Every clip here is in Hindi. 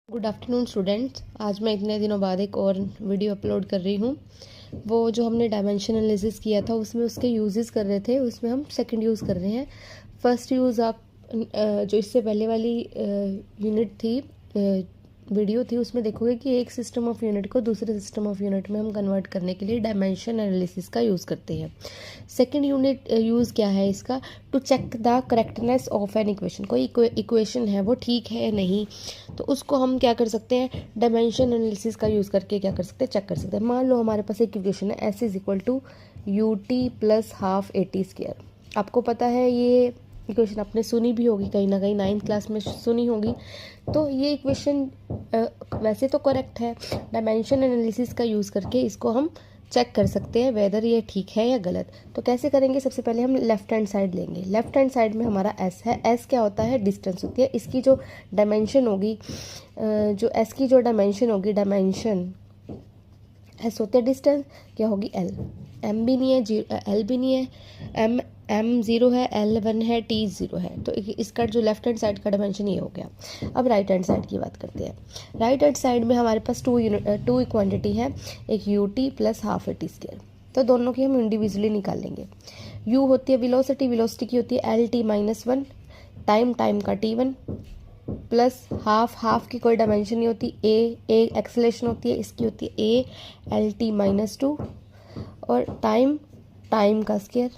Good afternoon students. आज मैं इतने दिनों बाद एक और वीडियो अपलोड कर रही हूँ। वो जो हमने डायमेंशन एनालिसिस किया था उसमें उसके यूजेस कर रहे थे, उसमें हम सेकंड यूज़ कर रहे हैं। फर्स्ट यूज़ आप जो इससे पहले वाली यूनिट थी, वीडियो थी, उसमें देखोगे कि एक सिस्टम ऑफ यूनिट को दूसरे सिस्टम ऑफ यूनिट में हम कन्वर्ट करने के लिए डायमेंशन एनालिसिस का यूज़ करते हैं। सेकंड यूनिट यूज़ क्या है इसका? To check the correctness of an equation. कोई इक्वेशन है वो ठीक है या नहीं, तो उसको हम क्या कर सकते हैं, डायमेंशन एनालिसिस का यूज़ करके क्या कर सकते हैं, चेक कर सकते हैं। मान लो हमारे पास एक इक्वेशन है S is equal to U T plus half A T square. आपको पता है ये इक्वेशन आपने सुनी भी होगी, कहीं ना कहीं 9th क्लास में सुनी होगी। तो ये इक्वेशन वैसे तो करेक्ट है, डायमेंशन एनालिसिस का यूज़ करके इसको हम चेक कर सकते हैं वेदर ये ठीक है या गलत। तो कैसे करेंगे? सबसे पहले हम लेफ्ट हैंड साइड लेंगे। लेफ्ट हैंड साइड में हमारा एस है। एस क्या होता है? डिस्टेंस होती है। इसकी जो डायमेंशन होगी, जो एस की जो डायमेंशन होगी, डायमेंशन एस होती है डिस्टेंस, क्या होगी? एल। एम भी नहीं है, एल भी नहीं है, एम 0 है, एल 1 है, टी 0 है। तो इसका जो लेफ्ट हैंड साइड का डायमेंशन ये हो गया। अब राइट हैंड साइड की बात करते हैं। राइट हैंड साइड में हमारे पास टू क्वांटिटी है, एक you T plus half A T square. तो दोनों की हम इंडिविजुअली निकाल लेंगे। यू होती है वेलोसिटी, वेलोसिटी की होती है एल टी माइनस 1, टाइम का टी 1 प्लस हाफ की कोई डायमेंशन नहीं होती, ए एक्सेलेरेशन होती है, इसकी होती है ए एल टी माइनस 2, और टाइम का स्क्वायर।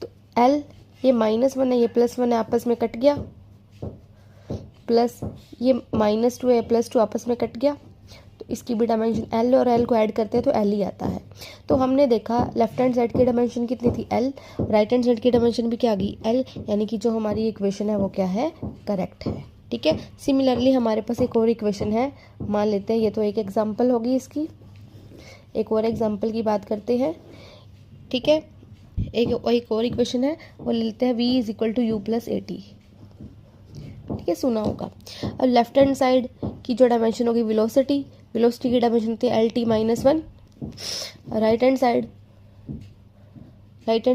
तो एल, ये -1 है, ये +1 है, आपस में कट गया, प्लस ये -2 है, +2 आपस में कट गया। तो इसकी भी डायमेंशन एल, और एल को ऐड करते हैं तो एल ही आता है। तो हमने देखा लेफ्ट हैंड साइड की डायमेंशन कितनी थी? एल। राइट हैंड साइड की डायमेंशन भी क्या आ गई? एल। यानी कि जो हमारी इक्वेशन है वो क्या है? करेक्ट है। ठीक है। सिमिलरली हमारे पास एक और इक्वेशन है, मान लेते हैं, ये तो एक एग्जाम्पल होगी इसकी। एक और एग्जाम्पल की बात करते हैं। ठीक है। एक और इक्वेशन है, वो ले लेते हैं v is equal to U plus A T. ठीक है, सुना होगा। अब लेफ्ट हैंड साइड की जो डायमेंशन होगी वेलोसिटी, वेलोसिटी की डायमेंशन होती है L T minus 1। Right hand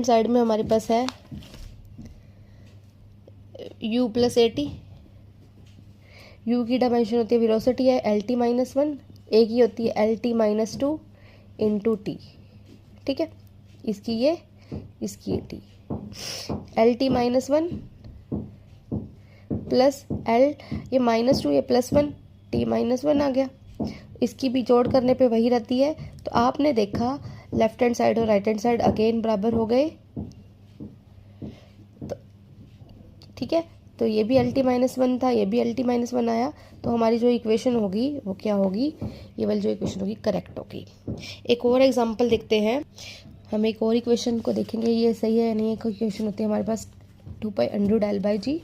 side में हमारे पास है u plus A T. You की डायमेंशन होती है, वेलोसिटी है एल टी माइनस 1, ए की होती है L T minus 2 into T. ठीक है, इसकी ये, इसकी A T, L T minus 1 plus L, ये -2, ये +1, टी -1 आ गया। इसकी भी जोड़ करने पे वही रहती है। तो आपने देखा लेफ्ट हैंड साइड और राइट हैंड साइड अगेन बराबर हो गए। तो ठीक है, तो ये भी एल टी -1 था, ये भी एल टी -1 आया। तो हमारी जो इक्वेशन होगी वो क्या होगी? ये वाली जो इक्वेशन होगी करेक्ट होगी। एक और एग्जाम्पल देखते हैं। हम एक और इक्वेशन को देखेंगे, ये सही है या नहीं। एक इक्वेशन होती है हमारे पास 2π√L/g।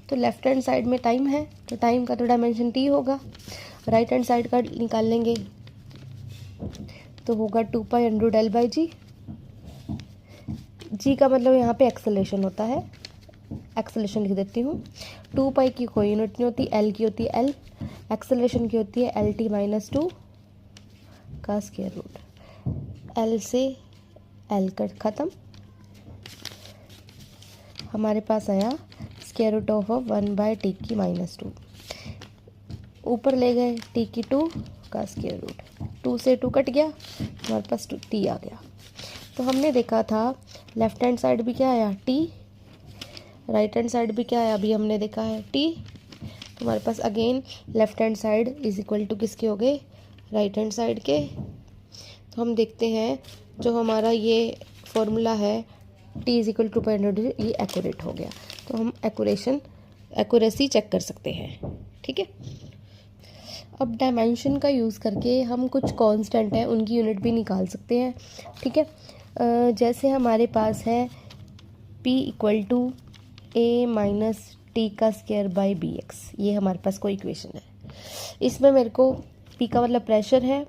तो लेफ्ट हैंड साइड में टाइम है, तो टाइम का तो डायमेंशन टी होगा। राइट हैंड साइड का निकाल लेंगे तो होगा 2π√L/g। जी का मतलब यहाँ पे एक्सेलेरेशन होता है, एक्सेलेरेशन लिख देती हूँ। 2π की कोई यूनिट नहीं होती, एल की होती है एल, एक्सेलेरेशन की होती है एल टी -2 का स्क्वायर रूट। एल से एल कट खत्म, हमारे पास आया स्क्वायर रूट ऑफ 1/t की -2। ऊपर ले गए t की 2 का स्क्वायर रूट, 2 से 2 कट गया, हमारे पास t आ गया। तो हमने देखा था लेफ्ट हैंड साइड भी क्या आया? t। राइट हैंड साइड भी क्या आया? अभी हमने देखा है t। तो हमारे पास again left hand side is equal to किसके हो गए? राइट हैंड साइड के। तो हम देखते हैं जो हमारा ये फॉर्मूला है t इज इक्वल टू ये एक्यूरेट हो गया। तो हम एक्यूरेसी चेक कर सकते हैं। ठीक है। अब डायमेंशन का यूज़ करके हम कुछ कांस्टेंट है उनकी यूनिट भी निकाल सकते हैं। ठीक है। जैसे हमारे पास है p equal to a minus T का स्क्वायर बाई बी एक्स। ये हमारे पास कोई इक्वेशन है। इसमें मेरे को p का मतलब प्रेशर है,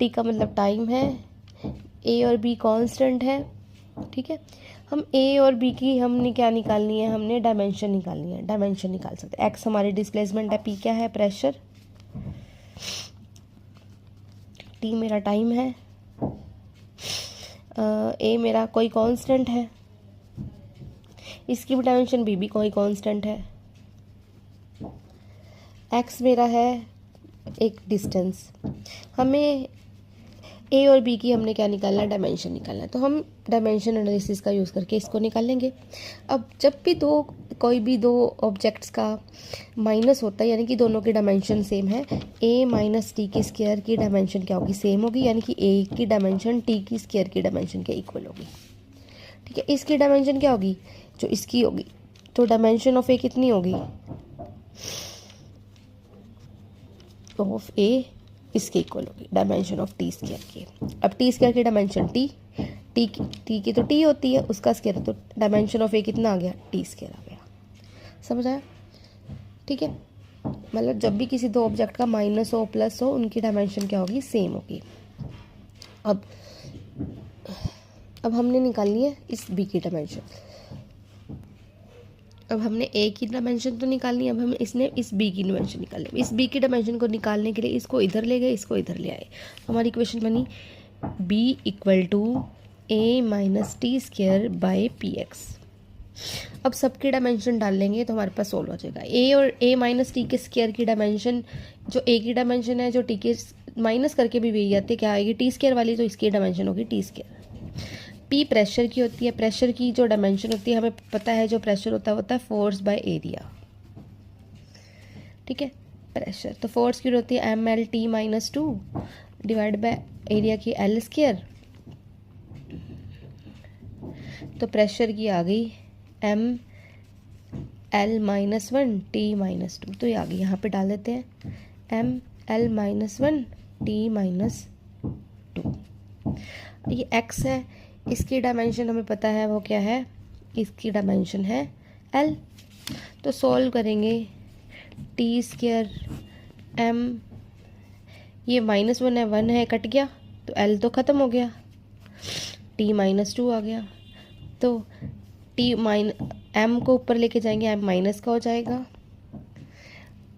t का मतलब टाइम है, a और b कांस्टेंट है। ठीक है। हम a और b की हमने क्या निकालनी है? हमने डायमेंशन निकालनी है। डायमेंशन निकाल सकते हैं। x हमारी डिस्प्लेसमेंट है, p क्या है? प्रेशर, t मेरा टाइम है, a मेरा कोई कांस्टेंट है, इसकी भी डायमेंशन b भी कोई कांस्टेंट है। एक्स मेरा है एक डिस्टेंस, हमें ए और बी की हमने क्या निकालना है, डायमेंशन निकालना है। तो हम डायमेंशन एनालिसिस का यूज़ करके इसको निकाल लेंगे। अब जब भी कोई भी दो ऑब्जेक्ट्स का माइनस होता है, यानी कि दोनों की डायमेंशन सेम है, ए माइनस टी की स्क्वायर की डायमेंशन क्या होगी, सेम होगी, यानी कि ए की डायमेंशन टी की स्क्वायर की डायमेंशन के इक्वल होगी। ठीक है, इसकी डायमेंशन क्या होगी, जो इसकी होगी, तो डायमेंशन ऑफ ए कितनी होगी, ऑफ ए इसके इक्वल होगी डायमेंशन ऑफ टी स्क्वायर की। अब टी स्क्वायर की डायमेंशन टी की तो टी होती है, उसका स्क्वायर, तो डायमेंशन ऑफ ए कितना आ गया, टी स्क्वायर आ गया। समझ आया? ठीक है, मतलब जब भी किसी दो ऑब्जेक्ट का माइनस हो प्लस हो, उनकी डायमेंशन क्या होगी, सेम होगी। अब हमने निकालनी है इस बी की डायमेंशन। अब हमने ए की डायमेंशन तो निकालनी है, अब हम इस बी की डायमेंशन निकाल लेंगे। इस बी की डायमेंशन को निकालने के लिए इसको इधर ले गए, इसको इधर ले आए, हमारी इक्वेशन बनी B equal to A minus T square by P X. अब सबकी डायमेंशन डाल लेंगे तो हमारे पास सोल्व हो जाएगा। ए और ए माइनस टी के स्क्वायर की डायमेंशन, जो ए की डायमेंशन है, जो टी के माइनस करके भी वही आती है, क्या आएगी, टी स्क्वायर वाली, तो इसकी डायमेंशन होगी टी स्क्वायर। पी प्रेशर की होती है, प्रेशर की जो डायमेंशन होती है हमें पता है, जो प्रेशर होता है फोर्स बाय एरिया। ठीक है, प्रेशर तो फोर्स की होती है M L T minus 2 divide by area की एल स्क्वायर। तो प्रेशर की आ गई M L minus 1 T minus 2, तो ये आ गई, यहाँ पे डाल देते हैं M L minus 1 T minus 2। ये एक्स है, इसकी डायमेंशन हमें पता है वो क्या है, इसकी डायमेंशन है एल। तो सॉल्व करेंगे, टी स्क्वायर एम, ये माइनस 1 है, 1 है, कट गया, तो एल तो ख़त्म हो गया, टी माइनस 2 आ गया। तो एम को ऊपर लेके जाएंगे, एम माइनस का हो जाएगा,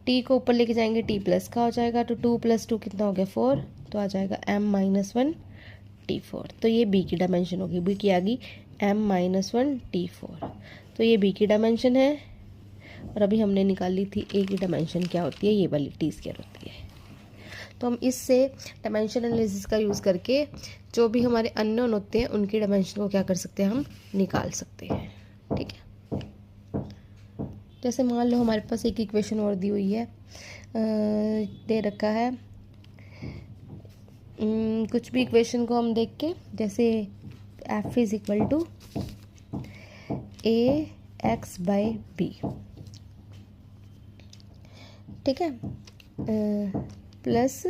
टी को ऊपर लेके जाएंगे, टी प्लस का हो जाएगा। तो 2 + 2 कितना हो गया, 4, तो आ जाएगा एम माइनस 1 टी 4। तो ये बी की डायमेंशन होगी, बी की आ गई एम माइनस 1 टी 4, तो ये बी की डायमेंशन है। और अभी हमने निकाली थी ए की डायमेंशन क्या होती है, ये वाली टी स्क्वायर होती है। तो हम इससे डायमेंशन एनालिसिस का यूज़ करके जो भी हमारे अननोन होते हैं उनकी डायमेंशन को क्या कर सकते हैं, हम निकाल सकते हैं। ठीक है, जैसे मान लो हमारे पास एक इक्वेशन और दी हुई है, दे रखा है कुछ भी इक्वेशन को हम देख के, जैसे f is equal to A X by B. ठीक है, प्लस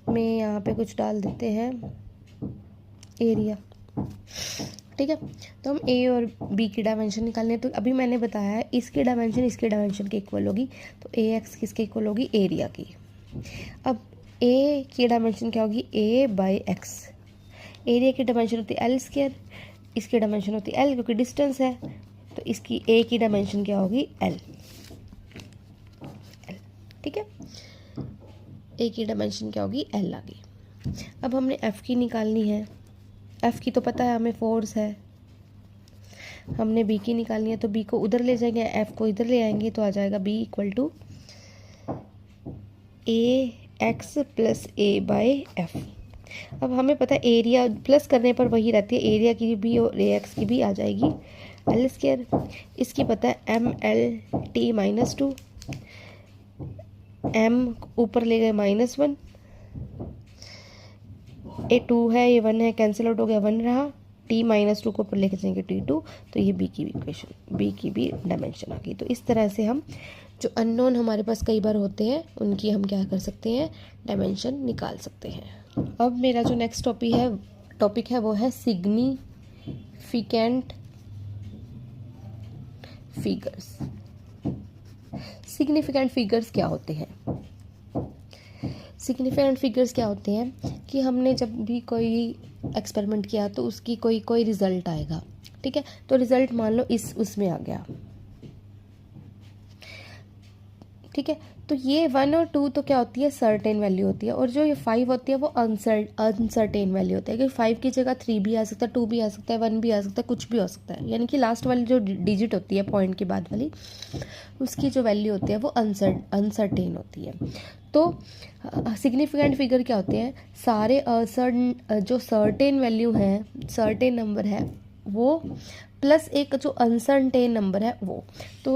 में यहाँ पे कुछ डाल देते हैं एरिया। ठीक है, तो हम ए और बी की डायमेंशन निकालने, तो अभी मैंने बताया है इसकी डायमेंशन इसके डायमेंशन के इक्वल होगी, तो ए एक्स किसके इक्वल होगी, एरिया की। अब ए की डायमेंशन क्या होगी, ए बाई एक्स, एरिया की डायमेंशन होती है एल स्क्वायर, इसकी डायमेंशन होती है एल क्योंकि डिस्टेंस है, तो इसकी ए की डायमेंशन क्या होगी, एल। ठीक है, ए की डायमेंशन क्या होगी, एल आ गई। अब हमने एफ की निकालनी है, एफ की तो पता है हमें फोर्स है। हमने बी की निकालनी है, तो बी को उधर ले जाएंगे, एफ को इधर ले आएंगे, तो आ जाएगा B equal to A X plus A by F. अब हमें पता है एरिया प्लस करने पर वही रहती है, एरिया की भी और ए एक्स की भी आ जाएगी एल स्क्वायर। इसकी पता है M L T minus 2, M ऊपर ले गए -1, ए 2 है, ये 1 है, कैंसिल आउट हो गया, 1 रहा, टी -2 को ऊपर लेके जाएंगे T2, तो ये बी की भी इक्वेशन, बी की भी डायमेंशन आ गई। तो इस तरह से हम जो अननोन हमारे पास कई बार होते हैं उनकी हम क्या कर सकते हैं, डायमेंशन निकाल सकते हैं। अब मेरा जो नेक्स्ट टॉपिक है वो है सिग्निफिकेंट फिगर्स। सिग्निफिकेंट फिगर्स क्या होते हैं, सिग्निफिकेंट फिगर्स क्या होते हैं कि हमने जब भी कोई एक्सपेरिमेंट किया तो उसकी कोई रिजल्ट आएगा। ठीक है, तो रिजल्ट मान लो उसमें आ गया। ठीक है। तो ये 1 और 2 तो क्या होती है, सर्टेन वैल्यू होती है, और जो ये 5 होती है वो अनसर्टेन वैल्यू होता है, क्योंकि 5 की जगह 3 भी आ सकता है, 2 भी आ सकता है, 1 भी आ सकता है, कुछ भी हो सकता है, यानी कि लास्ट वाली जो डिजिट होती है पॉइंट के बाद वाली, उसकी जो वैल्यू होती है वो अनसर्टेन होती है। तो सिग्निफिकेंट फिगर क्या होते हैं, सारे जो सर्टेन वैल्यू हैं, सर्टेन नंबर है वो, प्लस एक जो अनसर्टेन नंबर है वो, तो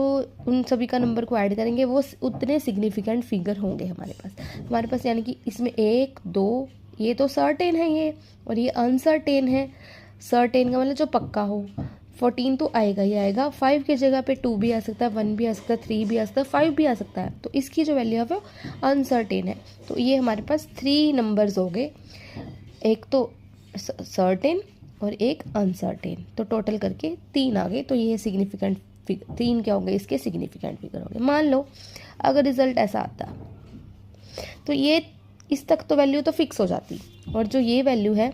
उन सभी का नंबर को ऐड करेंगे, वो उतने सिग्निफिकेंट फिगर होंगे हमारे पास, यानी कि इसमें 1 2 ये तो सर्टेन है ये, और ये अनसर्टेन है। सर्टेन का मतलब जो पक्का हो, 14 तो आएगा ही आएगा, 5 की जगह पे 2 भी आ सकता है, 1 भी आ सकता है, 3 भी आ सकता है, 5 भी आ सकता है, तो इसकी जो वैल्यू है वो अनसर्टेन है। तो ये हमारे पास 3 नंबर्स हो गए, एक तो सर्टेन और एक अनसर्टेन, तो टोटल करके 3 आ गए। तो ये सिग्निफिकेंट फिगर 3 क्या हो गए, इसके सिग्निफिकेंट फिगर हो गए। मान लो अगर रिजल्ट ऐसा आता तो ये इस तक तो वैल्यू तो फिक्स हो जाती, और जो ये वैल्यू है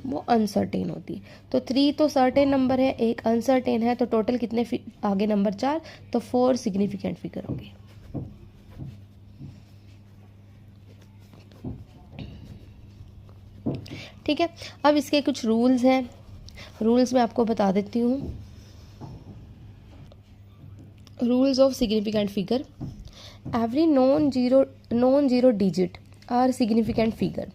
वो अनसर्टेन होती। तो 3 तो सर्टेन नंबर है, एक अनसर्टेन है, तो टोटल कितने आगे नंबर 4, तो 4 सिग्निफिकेंट फिगर होंगे। ठीक है, अब इसके कुछ रूल्स हैं, रूल्स मैं आपको बता देती हूँ। Rules of significant figure, every non zero digit are significant figure.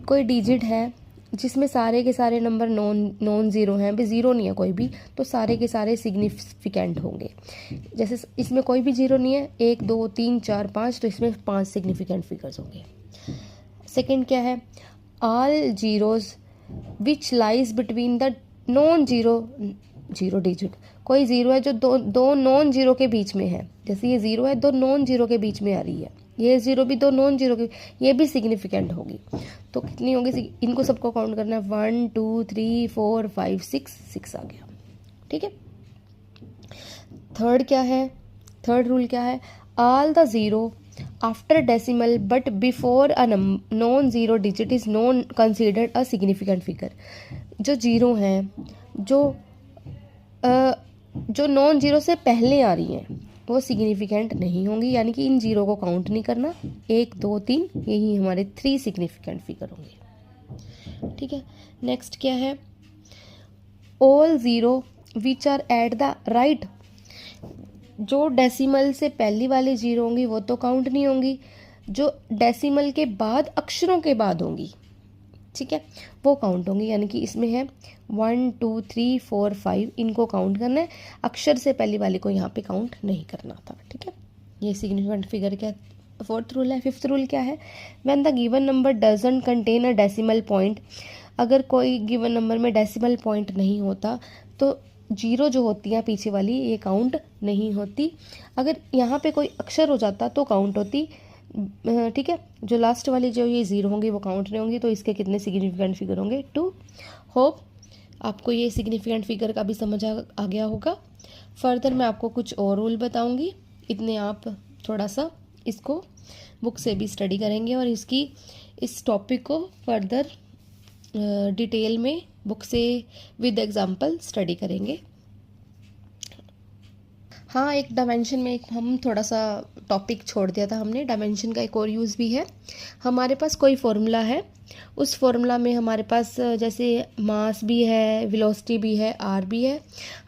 कोई डिजिट है जिसमें सारे के सारे नंबर नॉन ज़ीरो हैं, भी ज़ीरो नहीं है कोई भी, तो सारे के सारे सिग्निफिकेंट होंगे। जैसे इसमें कोई भी ज़ीरो नहीं है, 1 2 3 4 5, तो इसमें 5 सिग्निफिकेंट फिगर्स होंगे। सेकंड क्या है, all zeros which lies between the non zero digit. कोई ज़ीरो है जो दो नॉन जीरो के बीच में है, जैसे ये ज़ीरो है, 2 नॉन जीरो के बीच में आ रही है, ये ज़ीरो भी 2 नॉन जीरो के, ये भी सिग्निफिकेंट होगी। तो कितनी होगी, इनको सबको काउंट करना है, 1 2 3 4 5 6 आ गया। ठीक है। थर्ड क्या है, थर्ड रूल क्या है, all the zero after decimal but before a non zero digit is non considered a significant figure. जो जीरो हैं, जो नॉन जीरो से पहले आ रही हैं वो सिग्निफिकेंट नहीं होंगी, यानी कि इन जीरो को काउंट नहीं करना। 1 2 3 यही हमारे 3 सिग्निफिकेंट फिगर होंगे। ठीक है। नेक्स्ट क्या है, all zero which are at the right. जो डेसिमल से पहली वाली जीरो होंगी वो तो काउंट नहीं होंगी, जो डेसिमल के बाद अक्षरों के बाद होंगी, ठीक है, वो काउंट होंगी। यानी कि इसमें है 1 2 3 4 5, इनको काउंट करना है, अक्षर से पहली वाली को यहाँ पे काउंट नहीं करना था। ठीक है, ये सिग्निफिकेंट फिगर क्या फोर्थ रूल है। फिफ्थ रूल क्या है, when the given number doesn't contain a decimal point. अगर कोई गिवन नंबर में डेसिमल पॉइंट नहीं होता तो जीरो जो होती है पीछे वाली ये काउंट नहीं होती। अगर यहाँ पे कोई अक्षर हो जाता तो काउंट होती। ठीक है, जो लास्ट वाली जो ये ज़ीरो होंगी वो काउंट नहीं होंगी। तो इसके कितने सिग्निफिकेंट फिगर होंगे, 2। होप आपको ये सिग्निफिकेंट फिगर का भी समझ आ गया होगा। फर्दर मैं आपको कुछ और रूल बताऊंगी, इतने आप थोड़ा सा इसको बुक से भी स्टडी करेंगे और इस टॉपिक को फर्दर डिटेल में बुक से विद एग्जांपल स्टडी करेंगे। हाँ, एक डायमेंशन में हम थोड़ा सा टॉपिक छोड़ दिया था हमने, डायमेंशन का एक और यूज़ भी है। हमारे पास कोई फॉर्मूला है, उस फॉर्मूला में हमारे पास जैसे मास भी है, वेलोसिटी भी है, आर भी है।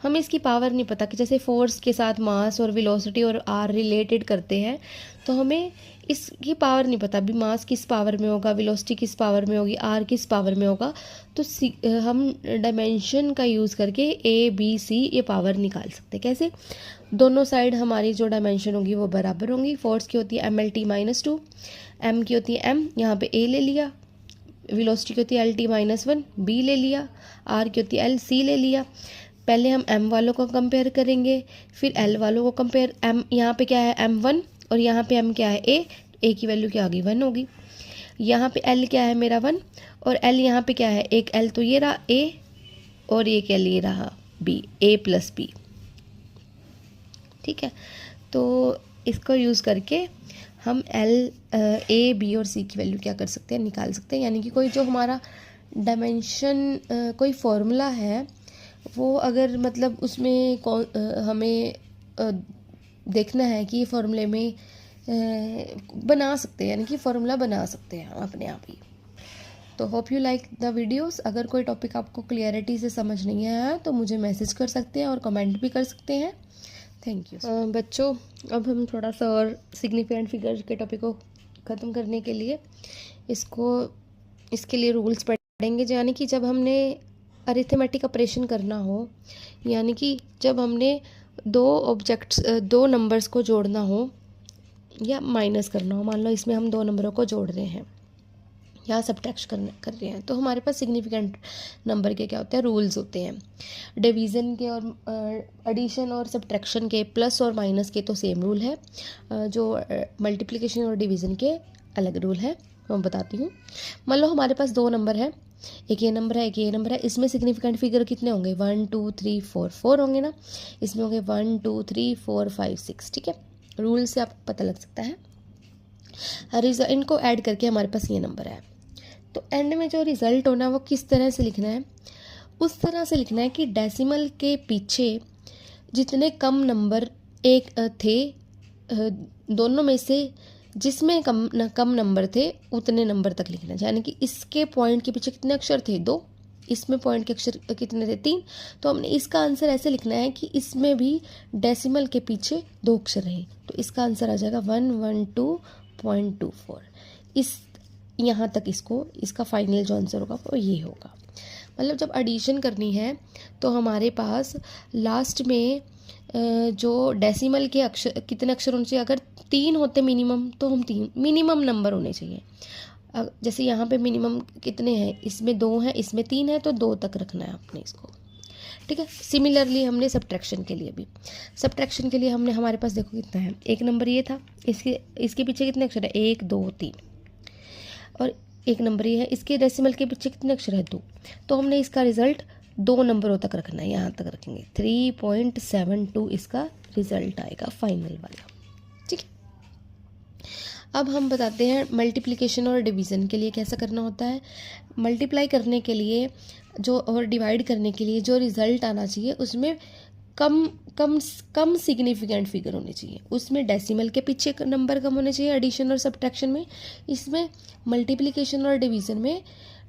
हमें इसकी पावर नहीं पता कि जैसे फोर्स के साथ मास और वेलोसिटी और आर रिलेटेड करते हैं, तो हमें इसकी पावर नहीं पता, अभी मास किस पावर में होगा, वेलोसिटी किस पावर में होगी, आर किस पावर में होगा। तो हम डायमेंशन का यूज़ करके ए बी सी ये पावर निकाल सकते हैं। कैसे, दोनों साइड हमारी जो डायमेंशन होगी वो बराबर होंगी। फोर्स की होती है MLT-2, एम की होती है m, यहाँ पे a ले लिया, वेलोसिटी की होती है LT-1, b ले लिया, r की होती है L, c ले लिया। पहले हम m वालों को कंपेयर करेंगे, फिर l वालों को कंपेयर। m यहाँ पे क्या है m1 और यहाँ पे m क्या है a की वैल्यू क्या होगी 1 होगी। यहाँ पे l क्या है मेरा 1 और l यहाँ पे क्या है, एक l तो ये रहा a और एक l ये रहा b, a + b। ठीक है, तो इसको यूज़ करके हम ए बी और सी की वैल्यू क्या कर सकते हैं, निकाल सकते हैं। यानी कि कोई जो हमारा डायमेंशन कोई फॉर्मूला है वो अगर मतलब उसमें हमें देखना है कि ये फॉर्मूले में बना सकते हैं, यानी कि फॉर्मूला बना सकते हैं अपने आप ही। तो hope you like the videos. अगर कोई टॉपिक आपको क्लियरिटी से समझ नहीं आया तो मुझे मैसेज कर सकते हैं और कमेंट भी कर सकते हैं। Thank you. बच्चों, अब हम थोड़ा सा और सिग्निफिकेंट फिगर के टॉपिक को ख़त्म करने के लिए इसके लिए रूल्स पढ़ेंगे। यानी कि जब हमने अरिथमेटिक ऑपरेशन करना हो, यानी कि जब हमने दो नंबर्स को जोड़ना हो या माइनस करना हो, मान लो इसमें हम 2 नंबरों को जोड़ रहे हैं या सब्ट्रैक्शन कर रहे हैं, तो हमारे पास सिग्निफिकेंट नंबर के क्या होते हैं, रूल्स होते हैं। डिवीज़न के और एडिशन और सब्ट्रैक्शन के, प्लस और माइनस के तो सेम रूल है, जो मल्टीप्लिकेशन और डिवीज़न के अलग रूल है, मैं बताती हूँ। मान लो हमारे पास 2 नंबर है, एक ये नंबर है, एक ये नंबर है। इसमें सिग्निफिकेंट फिगर कितने होंगे, 1 2 3 4 होंगे ना। इसमें होंगे 1 2 3 4 5 6। ठीक है, रूल से आपको पता लग सकता है। इनको ऐड करके हमारे पास ये नंबर है, तो एंड में जो रिजल्ट होना है वो किस तरह से लिखना है, उस तरह से लिखना है कि डेसिमल के पीछे जितने कम नंबर एक थे, दोनों में से जिसमें कम नंबर थे उतने नंबर तक लिखना है। यानी कि इसके पॉइंट के पीछे कितने अक्षर थे, 2, इसमें पॉइंट के अक्षर कितने थे, 3। तो हमने इसका आंसर ऐसे लिखना है कि इसमें भी डेसिमल के पीछे 2 अक्षर रहे, तो इसका आंसर आ जाएगा 112.24। इस यहाँ तक इसका फाइनल जो आंसर होगा वो ये होगा। मतलब जब एडिशन करनी है तो हमारे पास लास्ट में जो डेसिमल के अक्षर कितने अक्षर होने चाहिए, अगर 3 होते मिनिमम तो हम 3 मिनिमम नंबर होने चाहिए। जैसे यहाँ पे मिनिमम कितने हैं, इसमें 2 हैं, इसमें 3 है, तो 2 तक रखना है आपने इसको। ठीक है, सिमिलरली हमने सब्ट्रैक्शन के लिए भी, सब्ट्रैक्शन के लिए हमारे पास देखो कितना है, एक नंबर ये था, इसके पीछे कितने अक्षर है, 1 2 3, और एक नंबर ये है, इसके डेसिमल के पीछे कितने अक्षर है, 2। तो हमने इसका रिजल्ट 2 नंबरों तक रखना है, यहाँ तक रखेंगे, 3.72 इसका रिजल्ट आएगा फाइनल वाला। ठीक है, अब हम बताते हैं मल्टीप्लिकेशन और डिवीज़न के लिए कैसा करना होता है। मल्टीप्लाई करने के लिए जो और डिवाइड करने के लिए जो रिज़ल्ट आना चाहिए उसमें कम सिग्निफिकेंट फिगर होने चाहिए, उसमें डेसिमल के पीछे नंबर कम होने चाहिए एडिशन और सब्ट्रैक्शन में। इसमें मल्टीप्लिकेशन और डिवीज़न में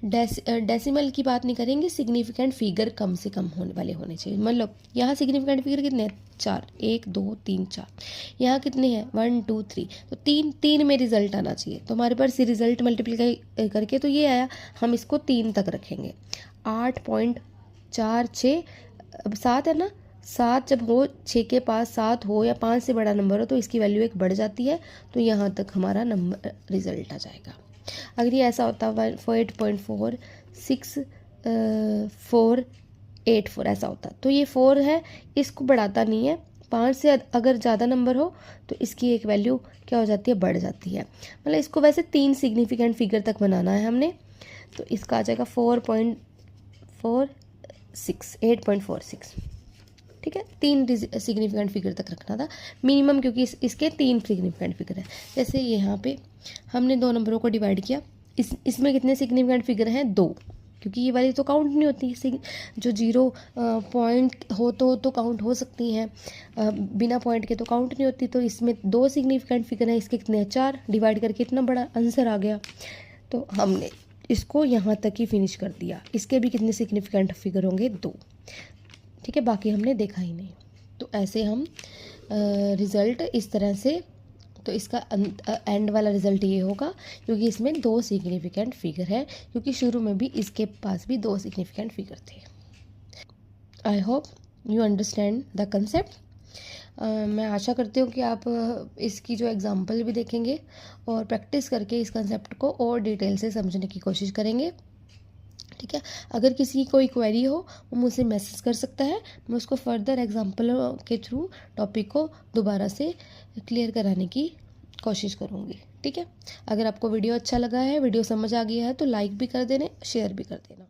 डेसिमल की बात नहीं करेंगे, सिग्निफिकेंट फिगर कम से कम होने वाले होने चाहिए। मतलब यहाँ सिग्निफिकेंट फिगर कितने हैं, 4, 1 2 3 4। यहाँ कितने हैं, 1 2 3, तो 3 में रिजल्ट आना चाहिए। तो हमारे पास रिजल्ट मल्टीप्लाई करके तो ये आया, हम इसको 3 तक रखेंगे। 8.46 7 है ना, 7 जब हो, 6 के पास 7 हो या 5 से बड़ा नंबर हो तो इसकी वैल्यू 1 बढ़ जाती है, तो यहाँ तक हमारा नंबर रिजल्ट आ जाएगा। अगर ये ऐसा होता है 8.4648 ऐसा होता तो ये 4 है, इसको बढ़ाता नहीं है। 5 से अगर ज़्यादा नंबर हो तो इसकी एक वैल्यू क्या हो जाती है, बढ़ जाती है। मतलब इसको वैसे 3 सिग्निफिकेंट फिगर तक बनाना है हमने, तो इसका आ जाएगा 8.46। ठीक है, 3 सिग्निफिकेंट फिगर तक रखना था मिनिमम, क्योंकि इसके 3 सिग्निफिकेंट फिगर है। जैसे यहाँ पे हमने 2 नंबरों को डिवाइड किया, इसमें कितने सिग्निफिकेंट फिगर हैं, 2, क्योंकि ये वाली तो काउंट नहीं होती, जो 0 पॉइंट हो तो काउंट हो सकती हैं, बिना पॉइंट के तो काउंट नहीं होती। तो इसमें 2 सिग्निफिकेंट फिगर हैं, इसके कितने हैं, 4, डिवाइड करके इतना बड़ा आंसर आ गया। तो हमने इसको यहाँ तक ही फिनिश कर दिया। इसके भी कितने सिग्निफिकेंट फिगर होंगे, 2। ठीक है, बाकी हमने देखा ही नहीं। तो ऐसे हम रिज़ल्ट इस तरह से, तो इसका एंड वाला रिज़ल्ट ये होगा, क्योंकि इसमें 2 सिग्निफिकेंट फिगर है, क्योंकि शुरू में भी इसके पास भी 2 सिग्निफिकेंट फिगर थे। I hope you understand the concept. मैं आशा करती हूँ कि आप इसकी जो एग्जांपल भी देखेंगे और प्रैक्टिस करके इस कंसेप्ट को और डिटेल से समझने की कोशिश करेंगे। ठीक है, अगर किसी की कोई क्वेरी हो वो मुझसे मैसेज कर सकता है, मैं उसको फर्दर एग्जांपल के थ्रू टॉपिक को दोबारा से क्लियर कराने की कोशिश करूँगी। ठीक है, अगर आपको वीडियो अच्छा लगा है, वीडियो समझ आ गया है तो लाइक भी कर देना, शेयर भी कर देना।